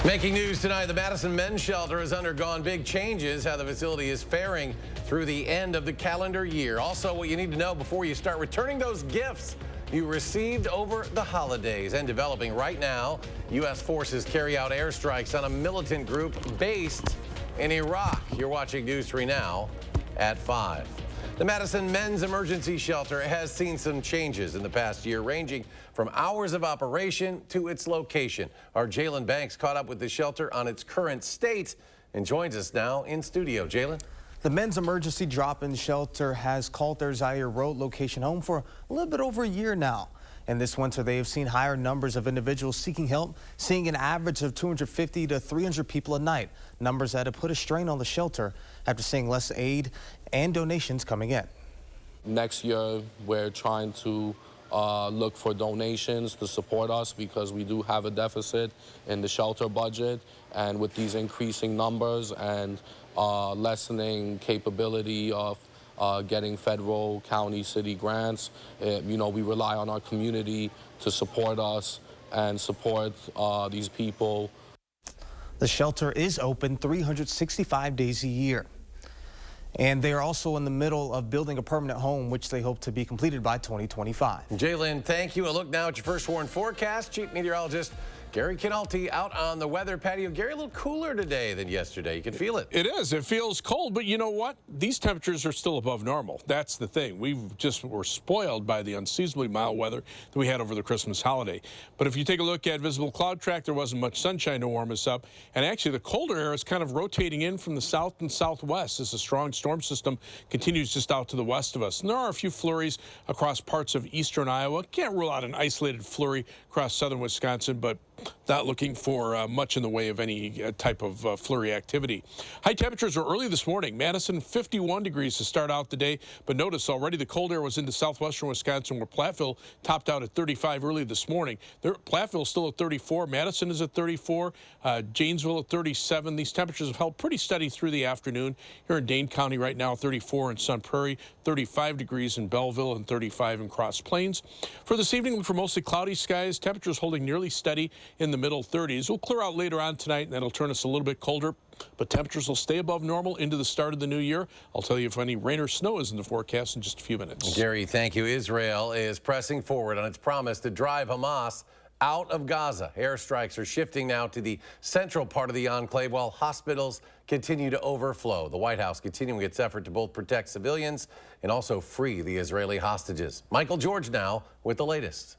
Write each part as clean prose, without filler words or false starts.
Making news tonight, the Madison men's shelter has undergone big changes, how the facility is faring through the end of the calendar year. Also, what you need to know before you start returning those gifts you received over the holidays. And developing right now, U.S. forces carry out airstrikes on a militant group based in Iraq. You're watching News 3 now at 5. The Madison Men's Emergency Shelter has seen some changes in the past year, ranging from hours of operation to its location. Our Jalen Banks caught up with the shelter on its current state and joins us now in studio. Jalen? The Men's Emergency Drop-In Shelter has called their Zaire Road location home for a little bit over a year now. And this winter, they have seen higher numbers of individuals seeking help, seeing an average of 250 to 300 people a night, numbers that have put a strain on the shelter after seeing less aid and donations coming in. Next year, we're trying to look for donations to support us because we do have a deficit in the shelter budget. And with these increasing numbers and lessening capability of getting federal, county, city grants, we rely on our community to support us and support these people. The shelter is open 365 days a year. And they are also in the middle of building a permanent home, which they hope to be completed by 2025. Jalen, thank you. A look now at your first warn forecast. Chief Meteorologist Gary Canalti out on the weather patio. Gary, a little cooler today than yesterday. You can feel it. It is. It feels cold, but you know what? These temperatures are still above normal. That's the thing. We just were spoiled by the unseasonably mild weather that we had over the Christmas holiday. But if you take a look at visible cloud track, there wasn't much sunshine to warm us up. And actually, the colder air is kind of rotating in from the south and southwest as a strong storm system continues just out to the west of us. And there are a few flurries across parts of eastern Iowa. Can't rule out an isolated flurry across southern Wisconsin, but not looking for much in the way of any type of flurry activity. High temperatures were early this morning. Madison 51 degrees to start out the day, but notice already the cold air was into southwestern Wisconsin, where Platteville topped out at 35 early this morning. Platteville still at 34. Madison is at 34. Janesville at 37. These temperatures have held pretty steady through the afternoon. Here in Dane County right now, 34 in Sun Prairie, 35 degrees in Belleville, and 35 in Cross Plains. For this evening, look for mostly cloudy skies. Temperatures holding nearly steady in the middle 30s. We'll clear out later on tonight, and that'll turn us a little bit colder, but temperatures will stay above normal into the start of the new year. I'll tell you if any rain or snow is in the forecast in just a few minutes. Gary, thank you. Israel is pressing forward on its promise to drive Hamas out of Gaza. Airstrikes are shifting now to the central part of the enclave while hospitals continue to overflow. The White House continuing its effort to both protect civilians and also free the Israeli hostages. Michael George now with the latest.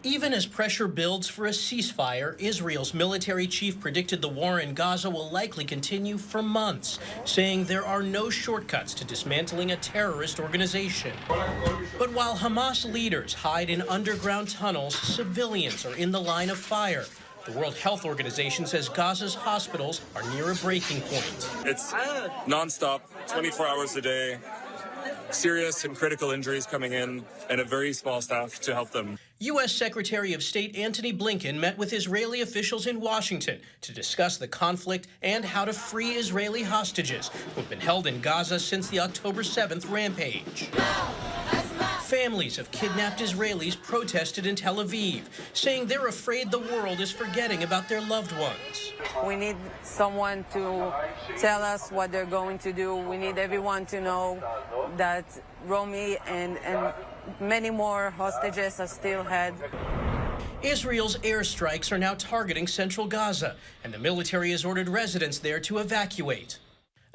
Even as pressure builds for a ceasefire, Israel's military chief predicted the war in Gaza will likely continue for months, saying there are no shortcuts to dismantling a terrorist organization. But while Hamas leaders hide in underground tunnels, civilians are in the line of fire. The World Health Organization says Gaza's hospitals are near a breaking point. It's nonstop, 24 hours a day. Serious and critical injuries coming in, and a very small staff to help them. U.S. Secretary of State Antony Blinken met with Israeli officials in Washington to discuss the conflict and how to free Israeli hostages who have been held in Gaza since the October 7th rampage. Families of kidnapped Israelis protested in Tel Aviv, saying they're afraid the world is forgetting about their loved ones. We need someone to tell us what they're going to do. We need everyone to know that Romy and many more hostages are still held. Israel's airstrikes are now targeting central Gaza, and the military has ordered residents there to evacuate.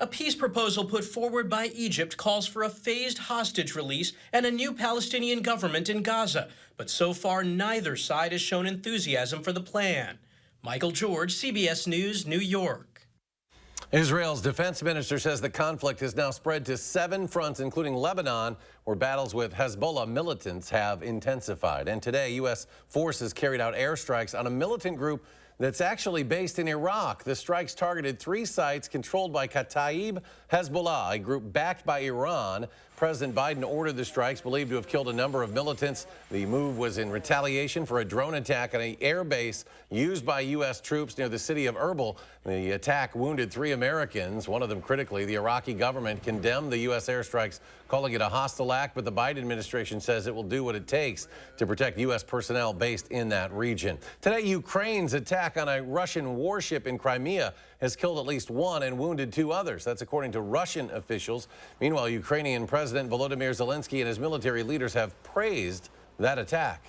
A peace proposal put forward by Egypt calls for a phased hostage release and a new Palestinian government in Gaza. But so far, neither side has shown enthusiasm for the plan. Michael George, CBS News, New York. Israel's defense minister says the conflict has now spread to 7 fronts, including Lebanon, where battles with Hezbollah militants have intensified. And today, U.S. forces carried out airstrikes on a militant group that's actually based in Iraq. The strikes targeted 3 sites controlled by Kataib Hezbollah, a group backed by Iran. President Biden ordered the strikes, believed to have killed a number of militants. The move was in retaliation for a drone attack on an air base used by U.S. troops near the city of Erbil. The attack wounded 3 Americans, one of them critically. The Iraqi government condemned the U.S. airstrikes, calling it a hostile act, but the Biden administration says it will do what it takes to protect U.S. personnel based in that region. Today, Ukraine's attack on a Russian warship in Crimea has killed at least 1 and wounded 2 others. That's according to Russian officials. Meanwhile, Ukrainian President Volodymyr Zelensky and his military leaders have praised that attack.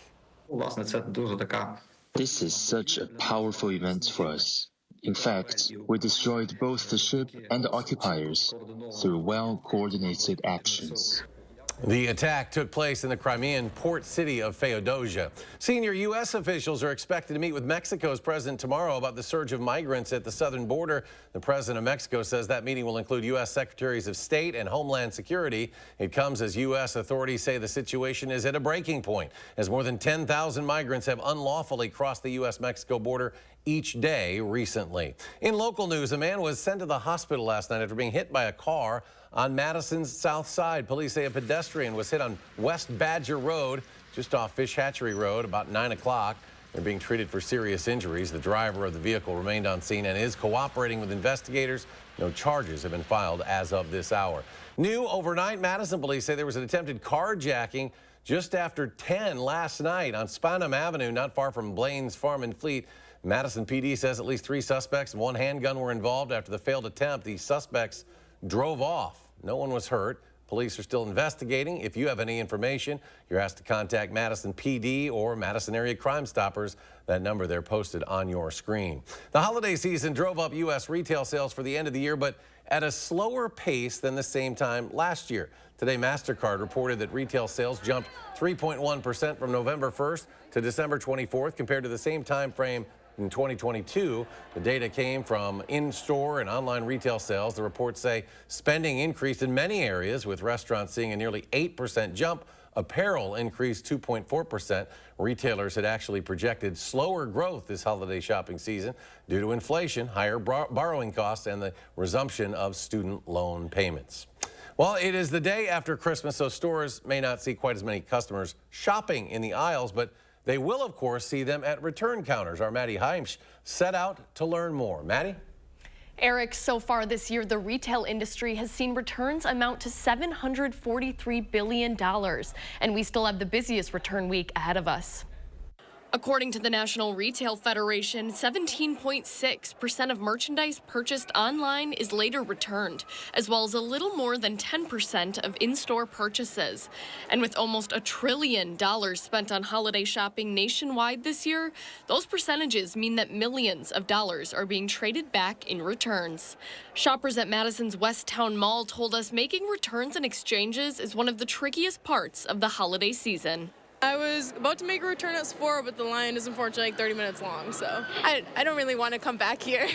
This is such a powerful event for us. In fact, we destroyed both the ship and the occupiers through well-coordinated actions. The attack took place in the Crimean port city of Feodosia. Senior U.S. officials are expected to meet with Mexico's president tomorrow about the surge of migrants at the southern border. The president of Mexico says that meeting will include U.S. Secretaries of State and Homeland Security. It comes as U.S. authorities say the situation is at a breaking point, as more than 10,000 migrants have unlawfully crossed the U.S.-Mexico border each day recently. In local news, a man was sent to the hospital last night after being hit by a car on Madison's south side. Police say a pedestrian was hit on West Badger Road, just off Fish Hatchery Road, about 9 o'clock. They're being treated for serious injuries. The driver of the vehicle remained on scene and is cooperating with investigators. No charges have been filed as of this hour. New overnight, Madison police say there was an attempted carjacking just after 10 last night on Spanham Avenue, not far from Blaine's Farm and Fleet. Madison PD says at least 3 suspects and 1 handgun were involved. After the failed attempt, the suspects drove off. No one was hurt. Police are still investigating. If you have any information, you're asked to contact Madison PD or Madison Area Crime Stoppers. That number there posted on your screen. The holiday season drove up U.S. retail sales for the end of the year, but at a slower pace than the same time last year. Today, MasterCard reported that retail sales jumped 3.1% from November 1st to December 24th compared to the same time frame in 2022. The data came from in-store and online retail sales. The reports say spending increased in many areas, with restaurants seeing a nearly 8% jump. Apparel increased 2.4%. Retailers had actually projected slower growth this holiday shopping season due to inflation, higher borrowing costs, and the resumption of student loan payments. Well, it is the day after Christmas, so stores may not see quite as many customers shopping in the aisles, but they will, of course, see them at return counters. Our Maddie Heimsch set out to learn more. Maddie? Eric, so far this year, the retail industry has seen returns amount to $743 billion, and we still have the busiest return week ahead of us. According to the National Retail Federation, 17.6% of merchandise purchased online is later returned, as well as a little more than 10% of in-store purchases. And with almost $1 trillion spent on holiday shopping nationwide this year, those percentages mean that millions of dollars are being traded back in returns. Shoppers at Madison's West Town Mall told us making returns and exchanges is one of the trickiest parts of the holiday season. I was about to make a return at Sephora, but the line is unfortunately like 30 minutes long, so I don't really want to come back here.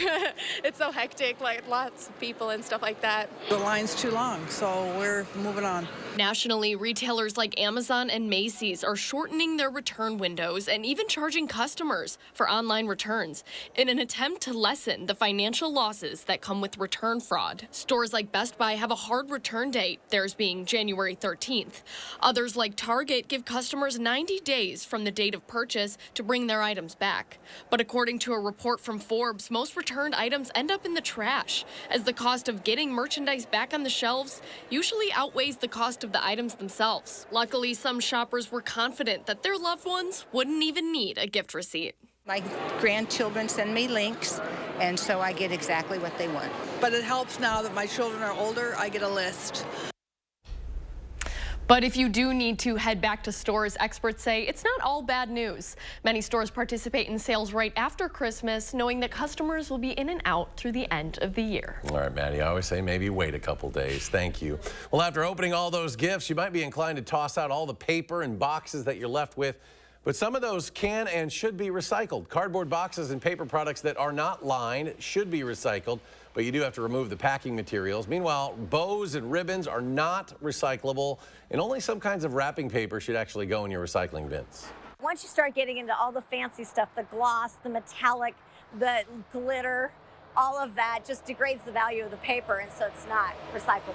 It's so hectic, like lots of people and stuff like that. The line's too long, so we're moving on. Nationally, retailers like Amazon and Macy's are shortening their return windows and even charging customers for online returns in an attempt to lessen the financial losses that come with return fraud. Stores like Best Buy have a hard return date, theirs being January 13th. Others like Target give customers 90 days from the date of purchase to bring their items back. But according to a report from Forbes, most returned items end up in the trash, as the cost of getting merchandise back on the shelves usually outweighs the cost of the items themselves. Luckily, some shoppers were confident that their loved ones wouldn't even need a gift receipt. My grandchildren send me links, and so I get exactly what they want. But it helps now that my children are older, I get a list. But if you do need to head back to stores, experts say it's not all bad news. Many stores participate in sales right after Christmas, knowing that customers will be in and out through the end of the year. All right, Maddie, I always say maybe wait a couple days. Thank you. Well, after opening all those gifts, you might be inclined to toss out all the paper and boxes that you're left with. But some of those can and should be recycled. Cardboard boxes and paper products that are not lined should be recycled, but you do have to remove the packing materials. Meanwhile, bows and ribbons are not recyclable, and only some kinds of wrapping paper should actually go in your recycling bins. Once you start getting into all the fancy stuff, the gloss, the metallic, the glitter, all of that just degrades the value of the paper, and so it's not recyclable.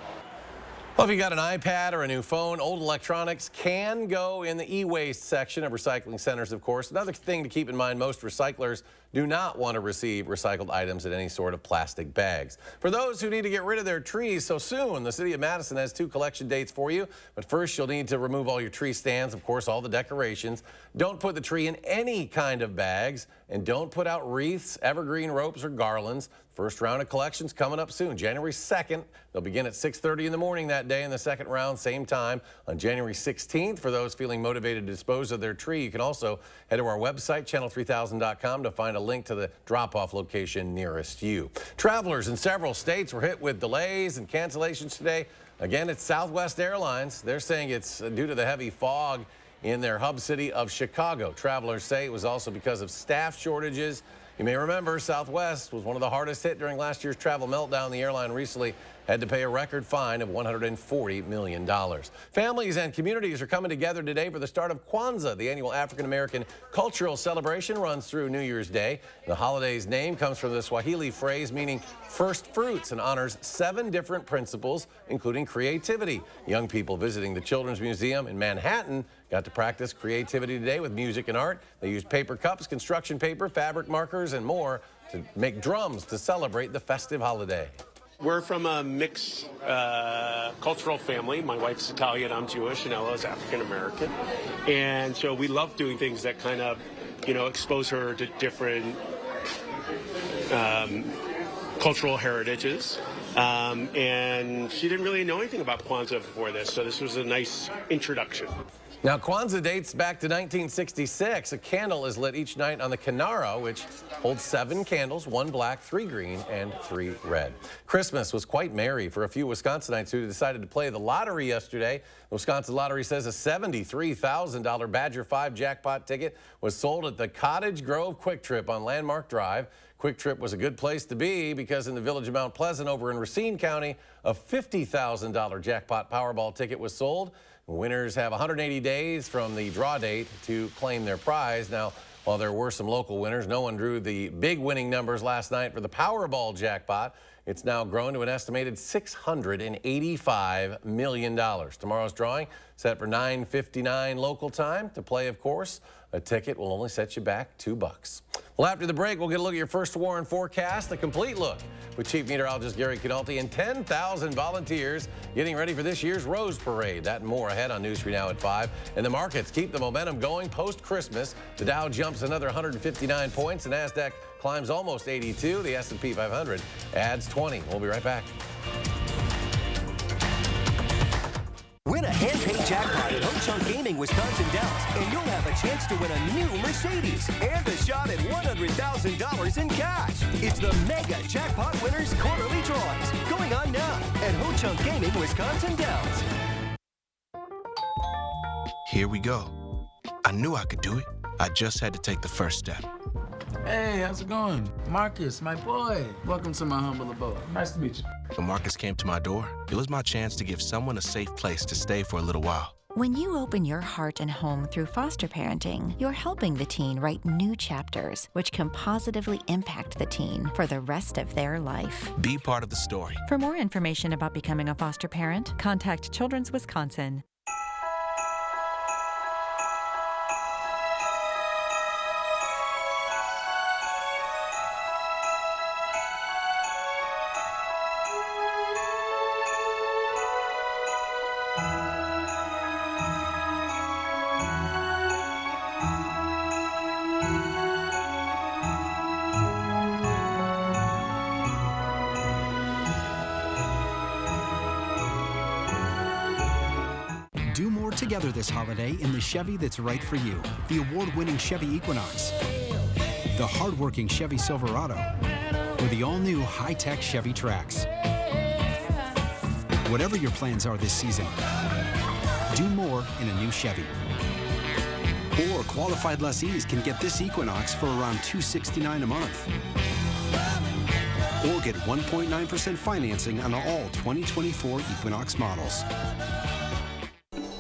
Well, if you got an iPad or a new phone, old electronics can go in the e-waste section of recycling centers, of course. Another thing to keep in mind, most recyclers do not want to receive recycled items in any sort of plastic bags. For those who need to get rid of their trees so soon, the city of Madison has 2 collection dates for you. But first, you'll need to remove all your tree stands, of course, all the decorations. Don't put the tree in any kind of bags, and don't put out wreaths, evergreen ropes, or garlands. First round of collections coming up soon, January 2nd. They'll begin at 6:30 in the morning that day, and the second round, same time, on January 16th. For those feeling motivated to dispose of their tree, you can also head to our website, channel3000.com, to find a link to the drop-off location nearest you. Travelers in several states were hit with delays and cancellations today. Again, it's Southwest Airlines. They're saying it's due to the heavy fog in their hub city of Chicago. Travelers say it was also because of staff shortages. You may remember Southwest was one of the hardest hit during last year's travel meltdown. The airline recently had to pay a record fine of $140 million. Families and communities are coming together today for the start of Kwanzaa. The annual African-American cultural celebration runs through New Year's Day. The holiday's name comes from the Swahili phrase meaning first fruits and honors 7 different principles, including creativity. Young people visiting the Children's Museum in Manhattan got to practice creativity today with music and art. They used paper cups, construction paper, fabric markers, and more to make drums to celebrate the festive holiday. We're from a mixed cultural family. My wife's Italian, I'm Jewish, and Ella's African American. And so we love doing things that kind of, expose her to different cultural heritages. And she didn't really know anything about Kwanzaa before this, so this was a nice introduction. Now, Kwanzaa dates back to 1966. A candle is lit each night on the Kinara, which holds 7 candles, 1 black, 3 green, and 3 red. Christmas was quite merry for a few Wisconsinites who decided to play the lottery yesterday. The Wisconsin Lottery says a $73,000 Badger 5 jackpot ticket was sold at the Cottage Grove Quick Trip on Landmark Drive. Quick Trip was a good place to be because in the village of Mount Pleasant over in Racine County, a $50,000 jackpot Powerball ticket was sold. Winners have 180 days from the draw date to claim their prize. Now, while there were some local winners, no one drew the big winning numbers last night for the Powerball jackpot. It's now grown to an estimated $685 million. Tomorrow's drawing set for 9:59 local time. To play, of course, a ticket will only set you back $2. Well, after the break, we'll get a look at your first warn forecast, a complete look with Chief Meteorologist Gary Canalti and 10,000 volunteers getting ready for this year's Rose Parade. That and more ahead on News 3 Now at 5. And the markets keep the momentum going post-Christmas. The Dow jumps another 159 points. The NASDAQ climbs almost 82. The S&P 500 adds 20. We'll be right back. Win a hand-paid jackpot at Ho-Chunk Gaming Wisconsin Dells, and you'll have a chance to win a new Mercedes and a shot at $100,000 in cash. It's the Mega Jackpot Winners Quarterly Drawings going on now at Ho-Chunk Gaming Wisconsin Dells. Here we go. I knew I could do it. I just had to take the first step. Hey, how's it going? Marcus, my boy. Welcome to my humble abode. Nice to meet you. When Marcus came to my door, it was my chance to give someone a safe place to stay for a little while. When you open your heart and home through foster parenting, you're helping the teen write new chapters, which can positively impact the teen for the rest of their life. Be part of the story. For more information about becoming a foster parent, contact Children's Wisconsin. Do more together this holiday in the Chevy that's right for you. The award-winning Chevy Equinox, the hard-working Chevy Silverado, or the all-new high-tech Chevy Trax. Whatever your plans are this season, do more in a new Chevy. Or qualified lessees can get this Equinox for around $269 a month. Or get 1.9% financing on all 2024 Equinox models.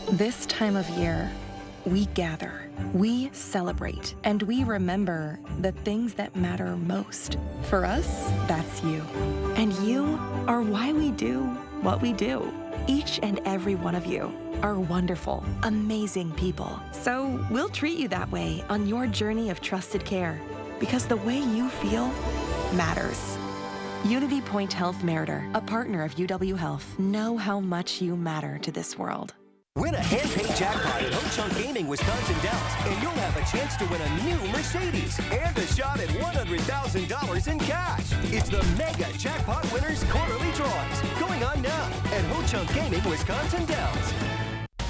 This time of year, we gather, we celebrate, and we remember the things that matter most. For us, that's you. And you are why we do what we do. Each and every one of you are wonderful, amazing people. So we'll treat you that way on your journey of trusted care, because the way you feel matters. Unity Point Health Meritor, a partner of UW Health. Know how much you matter to this world. Win a hand-paid jackpot at Ho-Chunk Gaming Wisconsin Dells, and you'll have a chance to win a new Mercedes and a shot at $100,000 in cash. It's the Mega Jackpot Winners Quarterly Drawings, going on now at Ho-Chunk Gaming Wisconsin Dells.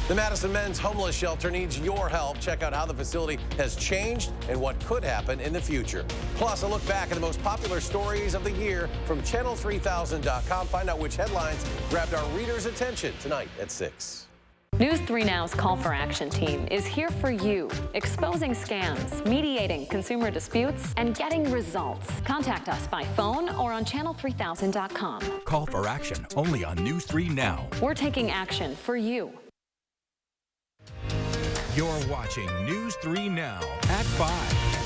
The Madison Men's Homeless Shelter needs your help. Check out how the facility has changed and what could happen in the future. Plus, a look back at the most popular stories of the year from channel3000.com. Find out which headlines grabbed our readers' attention tonight at 6. News 3 Now's Call for Action team is here for you, exposing scams, mediating consumer disputes, and getting results. Contact us by phone or on channel3000.com. Call for action only on News 3 Now. We're taking action for you. You're watching News 3 Now at 5.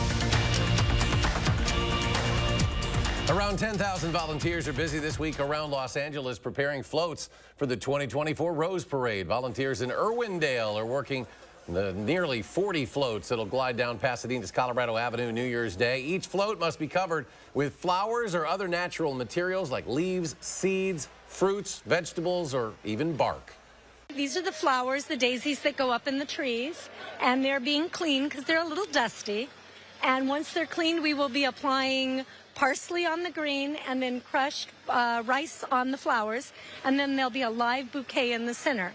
Around 10,000 volunteers are busy this week around Los Angeles preparing floats for the 2024 Rose Parade. Volunteers in Irwindale are working the nearly 40 floats that'll glide down Pasadena's Colorado Avenue New Year's Day. Each float must be covered with flowers or other natural materials like leaves, seeds, fruits, vegetables, or even bark. These are the flowers, the daisies that go up in the trees, and they're being cleaned because they're a little dusty. And once they're cleaned, we will be applying parsley on the green and then crushed rice on the flowers, and then there'll be a live bouquet in the center.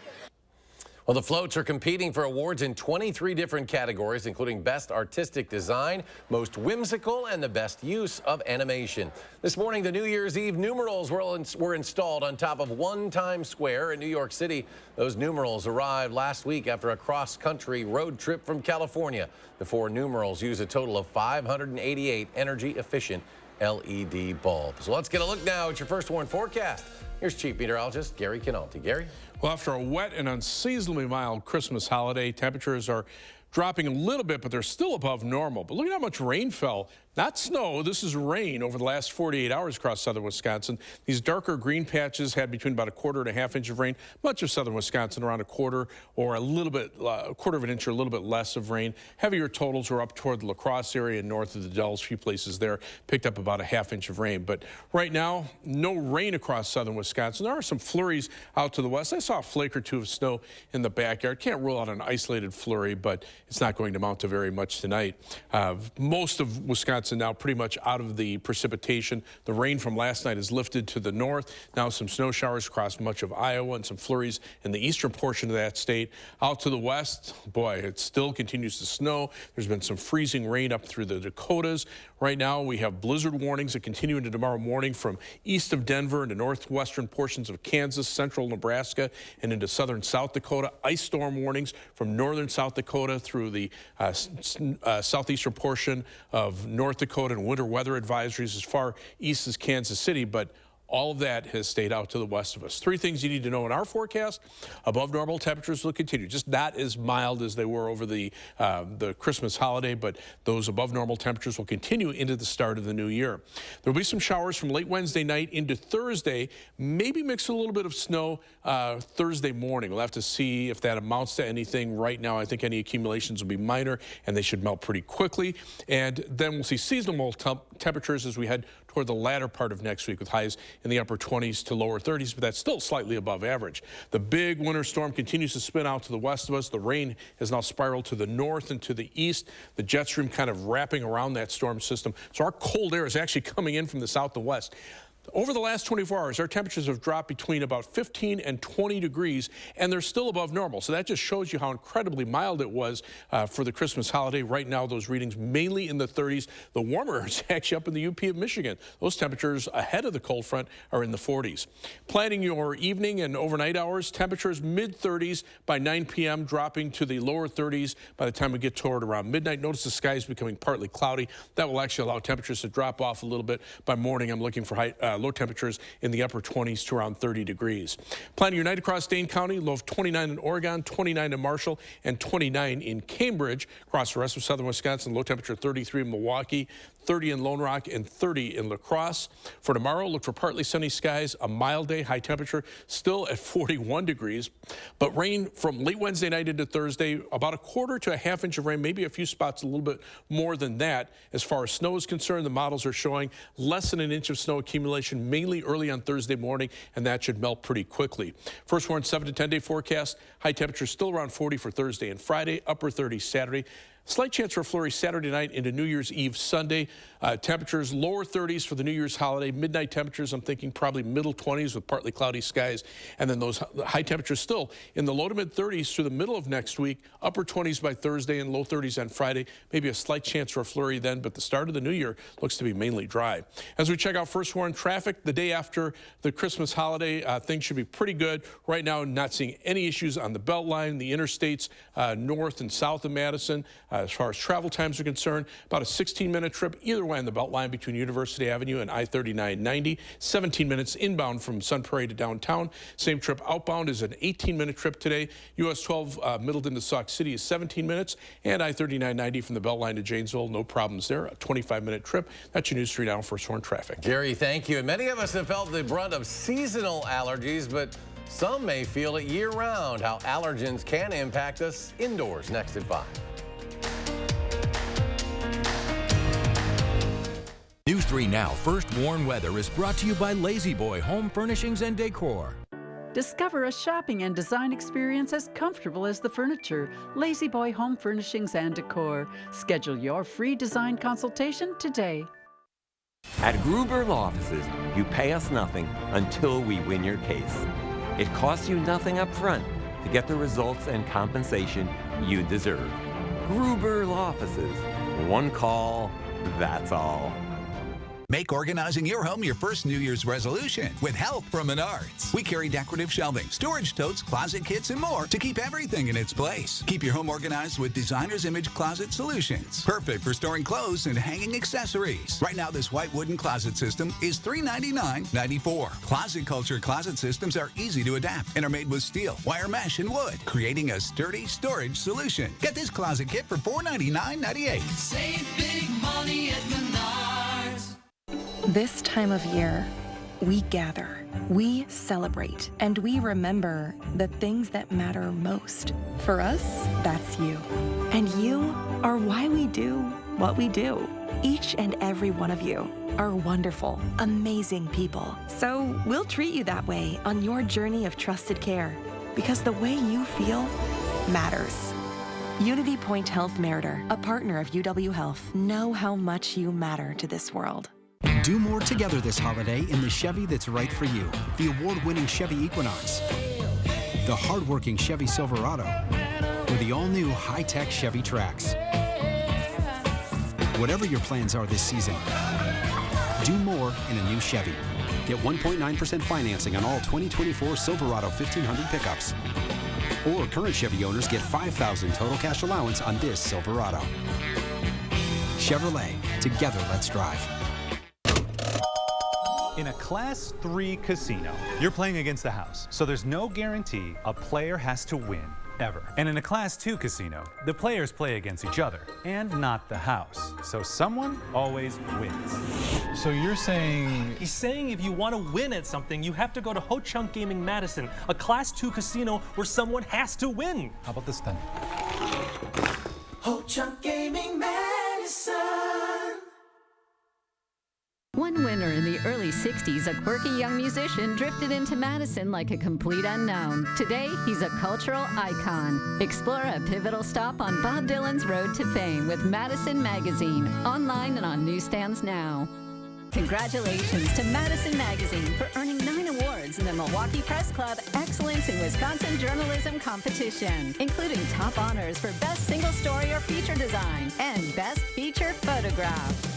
Well, the floats are competing for awards in 23 different categories, including Best Artistic Design, Most Whimsical, and the Best Use of Animation. This morning, the New Year's Eve numerals were installed on top of One Times Square in New York City. Those numerals arrived last week after a cross-country road trip from California. The 4 numerals use a total of 588 energy-efficient LED bulbs. So let's get a look now at your first warn forecast. Here's Chief Meteorologist Gary Canalti. Gary? Well, after a wet and unseasonably mild Christmas holiday, temperatures are dropping a little bit, but they're still above normal. But look at how much rain fell. Not snow, this is rain over the last 48 hours across southern Wisconsin. These darker green patches had between about 1/4 and 1/2 inch of rain. Much of southern Wisconsin around 1/4 or a little bit, 1/4 of an inch or a little bit less of rain. Heavier totals were up toward the La Crosse area and north of the Dells. A few places there picked up about 1/2 inch of rain. But right now, no rain across southern Wisconsin. There are some flurries out to the west. I saw a flake or two of snow in the backyard. Can't rule out an isolated flurry, but it's not going to amount to very much tonight. Most of Wisconsin now pretty much out of the precipitation. The rain from last night is lifted to the north. Now some snow showers across much of Iowa and some flurries in the eastern portion of that state. Out to the west, boy, it still continues to snow. There's been some freezing rain up through the Dakotas. Right now we have blizzard warnings that continue into tomorrow morning from east of Denver into northwestern portions of Kansas, central Nebraska, and into southern South Dakota. Ice storm warnings from northern South Dakota through the southeastern portion of North Dakota, and winter weather advisories as far east as Kansas City, but all of that has stayed out to the west of us. 3 things you need to know in our forecast. Above normal temperatures will continue, just not as mild as they were over the Christmas holiday, but those above normal temperatures will continue into the start of the new year. There will be some showers from late Wednesday night into Thursday, maybe mix a little bit of snow Thursday morning. We'll have to see if that amounts to anything. Right now, I think any accumulations will be minor, and they should melt pretty quickly. And then we'll see seasonal temperatures as we head toward the latter part of next week with highs in the upper 20s to lower 30s, but that's still slightly above average. The big winter storm continues to spin out to the west of us. The rain has now spiraled to the north and to the east. The jet stream kind of wrapping around that storm system. So our cold air is actually coming in from the south and west. Over the last 24 hours, our temperatures have dropped between about 15 and 20 degrees, and they're still above normal. So that just shows you how incredibly mild it was for the Christmas holiday. Right now, those readings mainly in the 30s. The warmer is actually up in the UP of Michigan. Those temperatures ahead of the cold front are in the 40s. Planning your evening and overnight hours, temperatures mid-30s by 9 p.m., dropping to the lower 30s by the time we get toward around midnight. Notice the sky is becoming partly cloudy. That will actually allow temperatures to drop off a little bit. By morning, I'm looking for low temperatures in the upper 20s to around 30 degrees. Plenty United across Dane County, low of 29 in Oregon, 29 in Marshall, and 29 in Cambridge. Across the rest of southern Wisconsin, low temperature 33 in Milwaukee, 30 in Lone Rock, and 30 in La Crosse. For tomorrow, look for partly sunny skies, a mild day, high temperature still at 41 degrees, but rain from late Wednesday night into Thursday, about a quarter to a half inch of rain, maybe a few spots a little bit more than that. As far as snow is concerned, the models are showing less than an inch of snow accumulation, mainly early on Thursday morning, and that should melt pretty quickly. First warn 7 to 10 day forecast, high temperature still around 40 for Thursday and Friday, upper 30s Saturday. Slight chance for a flurry Saturday night into New Year's Eve Sunday. Temperatures lower 30s for the New Year's holiday. Midnight temperatures, I'm thinking probably middle 20s with partly cloudy skies. And then those high temperatures still in the low to mid 30s through the middle of next week. Upper 20s by Thursday and low 30s on Friday. Maybe a slight chance for a flurry then, but the start of the new year looks to be mainly dry. As we check out first warn traffic, the day after the Christmas holiday, things should be pretty good. Right now, not seeing any issues on the Beltline, the interstates north and south of Madison. As far as travel times are concerned, about a 16-minute trip either way on the Beltline between University Avenue and I-3990. 17 minutes inbound from Sun Prairie to downtown. Same trip outbound is an 18-minute trip today. US 12 Middleton to Sauk City is 17 minutes, and I-3990 from the Beltline to Janesville, no problems there. A 25-minute trip. That's your News 3 Now first warn traffic. Jerry, thank you. And many of us have felt the brunt of seasonal allergies, but some may feel it year-round. How allergens can impact us indoors. Next at 5. News 3 Now First Warn Weather is brought to you by Lazy Boy Home Furnishings and Decor. Discover a shopping and design experience as comfortable as the furniture. Lazy Boy Home Furnishings and Decor. Schedule your free design consultation today. At Gruber Law Offices, you pay us nothing until we win your case. It costs you nothing up front to get the results and compensation you deserve. Gruber Law Offices. One call, that's all. Make organizing your home your first New Year's resolution with help from Menards. We carry decorative shelving, storage totes, closet kits, and more to keep everything in its place. Keep your home organized with Designer's Image Closet Solutions. Perfect for storing clothes and hanging accessories. Right now, this white wooden closet system is $399.94. Closet Culture closet systems are easy to adapt and are made with steel, wire mesh, and wood, creating a sturdy storage solution. Get this closet kit for $499.98. Save big money at Menards. This time of year, we gather, we celebrate, and we remember the things that matter most. For us, that's you. And you are why we do what we do. Each and every one of you are wonderful, amazing people. So we'll treat you that way on your journey of trusted care, because the way you feel matters. Unity Point Health Meritor, a partner of UW Health. Know how much you matter to this world. Do more together this holiday in the Chevy that's right for you. The award-winning Chevy Equinox, the hard-working Chevy Silverado, or the all-new high-tech Chevy Trax. Whatever your plans are this season, do more in a new Chevy. Get 1.9% financing on all 2024 Silverado 1500 pickups. Or current Chevy owners get $5,000 total cash allowance on this Silverado. Chevrolet, together let's drive. In a Class 3 casino, you're playing against the house, so there's no guarantee a player has to win, ever. And in a Class 2 casino, the players play against each other, and not the house. So someone always wins. So you're saying... He's saying if you want to win at something, you have to go to Ho Chunk Gaming Madison, a Class 2 casino where someone has to win. How about this then? Ho Chunk Gaming Madison. One winter in the early 60s, a quirky young musician drifted into Madison like a complete unknown. Today, he's a cultural icon. Explore a pivotal stop on Bob Dylan's road to fame with Madison Magazine, online and on newsstands now. Congratulations to Madison Magazine for earning 9 awards in the Milwaukee Press Club Excellence in Wisconsin Journalism Competition, including top honors for Best Single Story or Feature Design and Best Feature Photograph.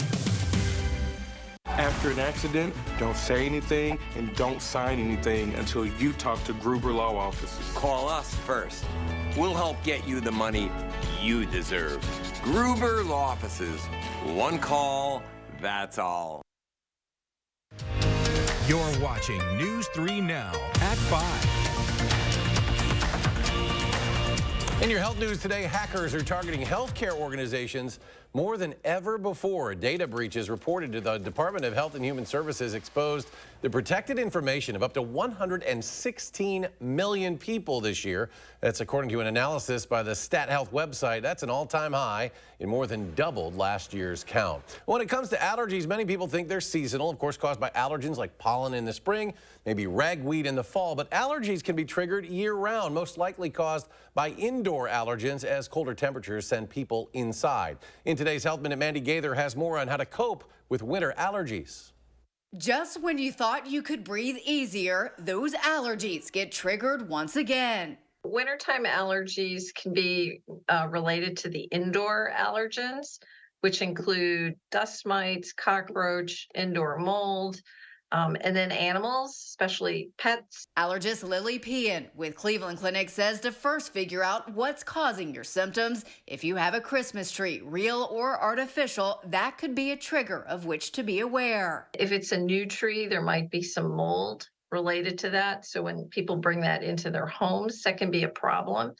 After an accident, don't say anything and don't sign anything until you talk to Gruber Law Offices. Call us first. We'll help get you the money you deserve. Gruber Law Offices. One call, that's all. You're watching News 3 Now at 5. In your health news today, hackers are targeting healthcare organizations more than ever before. Data breaches reported to the Department of Health and Human Services exposed the protected information of up to 116 million people this year. That's according to an analysis by the Stat Health website. That's an all-time high and more than doubled last year's count. When it comes to allergies, many people think they're seasonal, of course, caused by allergens like pollen in the spring, maybe ragweed in the fall. But allergies can be triggered year-round, most likely caused by indoor allergens as colder temperatures send people inside. In today's Health Minute, Mandy Gaither has more on how to cope with winter allergies. Just when you thought you could breathe easier, those allergies get triggered once again. Wintertime allergies can be related to the indoor allergens, which include dust mites, cockroach, indoor mold, and then animals, especially pets. Allergist Lily Pean with Cleveland Clinic says to first figure out what's causing your symptoms. If you have a Christmas tree, real or artificial, that could be a trigger of which to be aware. If it's a new tree, there might be some mold related to that. So when people bring that into their homes, that can be a problem.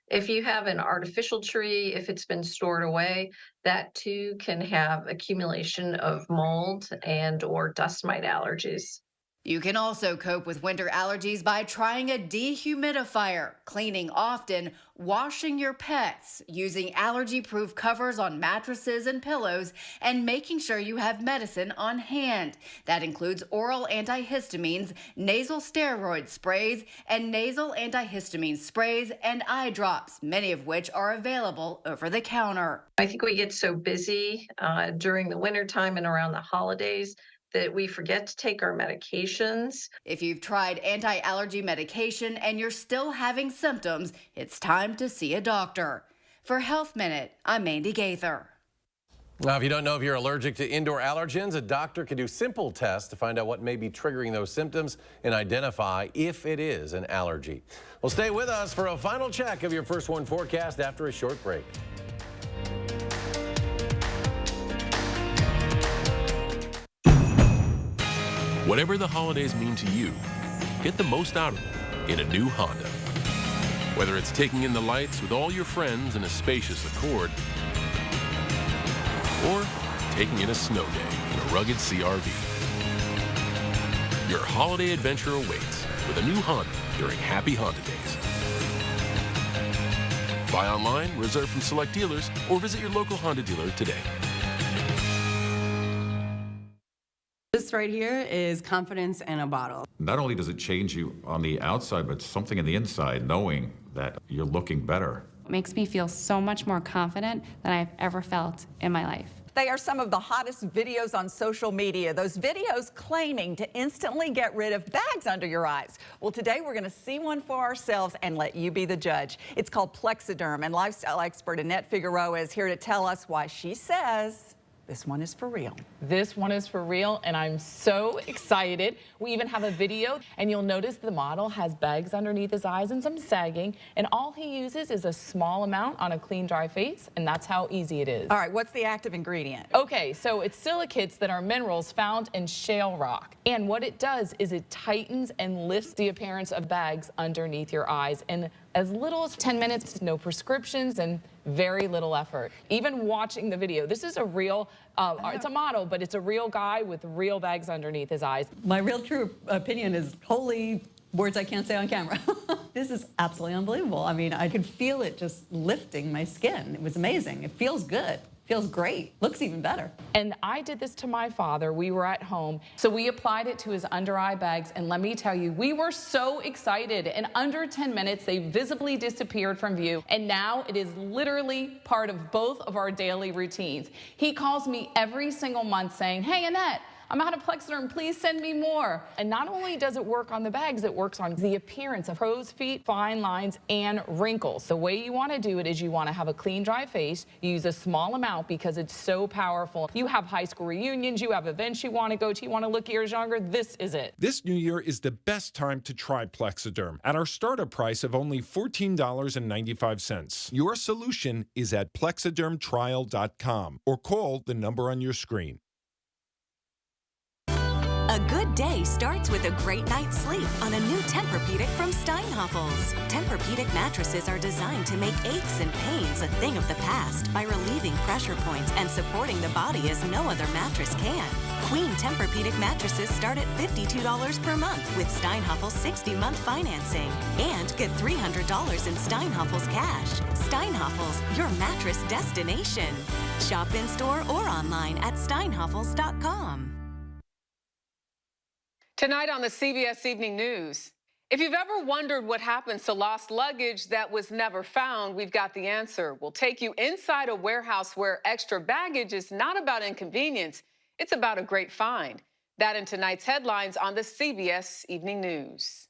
If you have an artificial tree, if it's been stored away, that too can have accumulation of mold and or dust mite allergies. You can also cope with winter allergies by trying a dehumidifier, cleaning often, washing your pets, using allergy-proof covers on mattresses and pillows, and making sure you have medicine on hand. That includes oral antihistamines, nasal steroid sprays, and nasal antihistamine sprays and eye drops, many of which are available over the counter. I think we get so busy during the wintertime and around the holidays that we forget to take our medications. If you've tried anti-allergy medication and you're still having symptoms, it's time to see a doctor. For Health Minute, I'm Mandy Gaither. Now, if you don't know if you're allergic to indoor allergens, a doctor can do simple tests to find out what may be triggering those symptoms and identify if it is an allergy. Well, stay with us for a final check of your First Warn forecast after a short break. Whatever the holidays mean to you, get the most out of them in a new Honda. Whether it's taking in the lights with all your friends in a spacious Accord, or taking in a snow day in a rugged CR-V. Your holiday adventure awaits with a new Honda during Happy Honda Days. Buy online, reserve from select dealers, or visit your local Honda dealer today. This right here is confidence in a bottle. Not only does it change you on the outside, but something in the inside, knowing that you're looking better. It makes me feel so much more confident than I've ever felt in my life. They are some of the hottest videos on social media. Those videos claiming to instantly get rid of bags under your eyes. Well, today we're going to see one for ourselves and let you be the judge. It's called Plexiderm, and lifestyle expert Annette Figueroa is here to tell us why she says this one is for real. This one is for real, and I'm so excited. We even have a video, and you'll notice the model has bags underneath his eyes and some sagging, and all he uses is a small amount on a clean, dry face, and that's how easy it is. All right, what's the active ingredient? Okay, so it's silicates that are minerals found in shale rock, and what it does is it tightens and lifts the appearance of bags underneath your eyes, and as little as 10 minutes, no prescriptions, and very little effort. Even watching the video, this is a real, it's a model, but it's a real guy with real bags underneath his eyes. My real true opinion is holy words I can't say on camera. This is absolutely unbelievable. I mean, I could feel it just lifting my skin. It was amazing. It feels good. Feels great. Looks even better. And I did this to my father. We were at home. So we applied it to his under eye bags. And let me tell you, we were so excited. In under 10 minutes, they visibly disappeared from view. And now it is literally part of both of our daily routines. He calls me every single month saying, "Hey, Annette, I'm out of Plexiderm, please send me more." And not only does it work on the bags, it works on the appearance of crow's feet, fine lines, and wrinkles. The way you want to do it is you want to have a clean, dry face. You use a small amount because it's so powerful. You have high school reunions, you have events you want to go to, you want to look years younger, this is it. This new year is the best time to try Plexiderm at our startup price of only $14.95. Your solution is at plexidermtrial.com or call the number on your screen. A good day starts with a great night's sleep on a new Tempur-Pedic from Steinhoffels. Tempur-Pedic mattresses are designed to make aches and pains a thing of the past by relieving pressure points and supporting the body as no other mattress can. Queen Tempur-Pedic mattresses start at $52 per month with Steinhoffels 60-month financing. And get $300 in Steinhoffels cash. Steinhoffels, your mattress destination. Shop in-store or online at steinhoffels.com. Tonight on the CBS Evening News, if you've ever wondered what happens to lost luggage that was never found, we've got the answer. We'll take you inside a warehouse where extra baggage is not about inconvenience, it's about a great find. That in tonight's headlines on the CBS Evening News.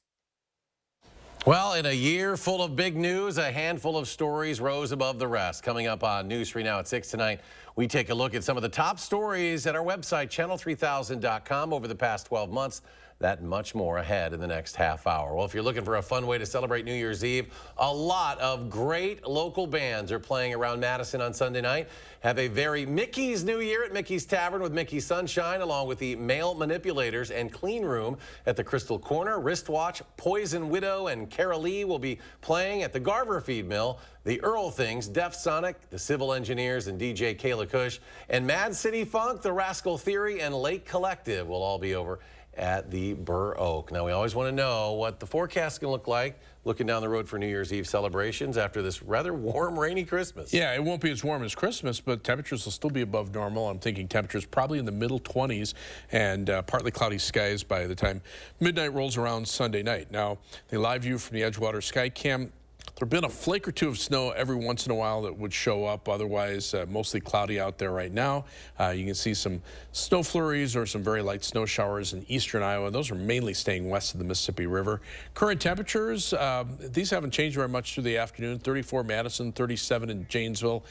Well, in a year full of big news, a handful of stories rose above the rest. Coming up on News 3 Now at 6 tonight, we take a look at some of the top stories at our website, channel3000.com, over the past 12 months. That and much more ahead in the next half hour. Well, if you're looking for a fun way to celebrate New Year's Eve, a lot of great local bands are playing around Madison on Sunday night. Have a very Mickey's New Year at Mickey's Tavern with Mickey Sunshine, along with the Male Manipulators and Clean Room at the Crystal Corner. Wristwatch, Poison Widow, and Carol Lee will be playing at the Garver Feed Mill. The Earl Things, Def Sonic, the Civil Engineers, and DJ Kayla Cush, and Mad City Funk, the Rascal Theory, and Lake Collective will all be over at the Burr Oak. Now, we always want to know what the forecast can look like looking down the road for New Year's Eve celebrations after this rather warm, rainy Christmas. Yeah, it won't be as warm as Christmas, but temperatures will still be above normal. I'm thinking temperatures probably in the middle 20s and partly cloudy skies by the time midnight rolls around Sunday night. Now, the live view from the Edgewater Sky Cam, there've been a flake or two of snow every once in a while that would show up. Otherwise, mostly cloudy out there right now. You can see some snow flurries or some very light snow showers in eastern Iowa. Those are mainly staying west of the Mississippi River. Current temperatures, these haven't changed very much through the afternoon. 34 Madison, 37 in Janesville.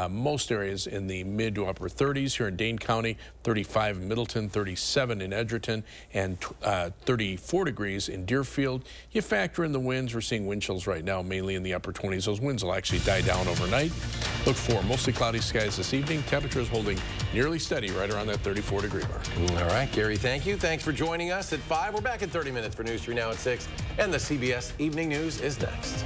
Most areas in the mid to upper 30s here in Dane County. 35 in Middleton, 37 in Edgerton, and 34 degrees in Deerfield. You factor in the winds. We're seeing wind chills right now, mainly in the upper 20s. Those winds will actually die down overnight. Look for mostly cloudy skies this evening. Temperatures holding nearly steady right around that 34-degree mark. All right, Gary, thank you. Thanks for joining us at 5. We're back in 30 minutes for News 3 Now at 6. And the CBS Evening News is next.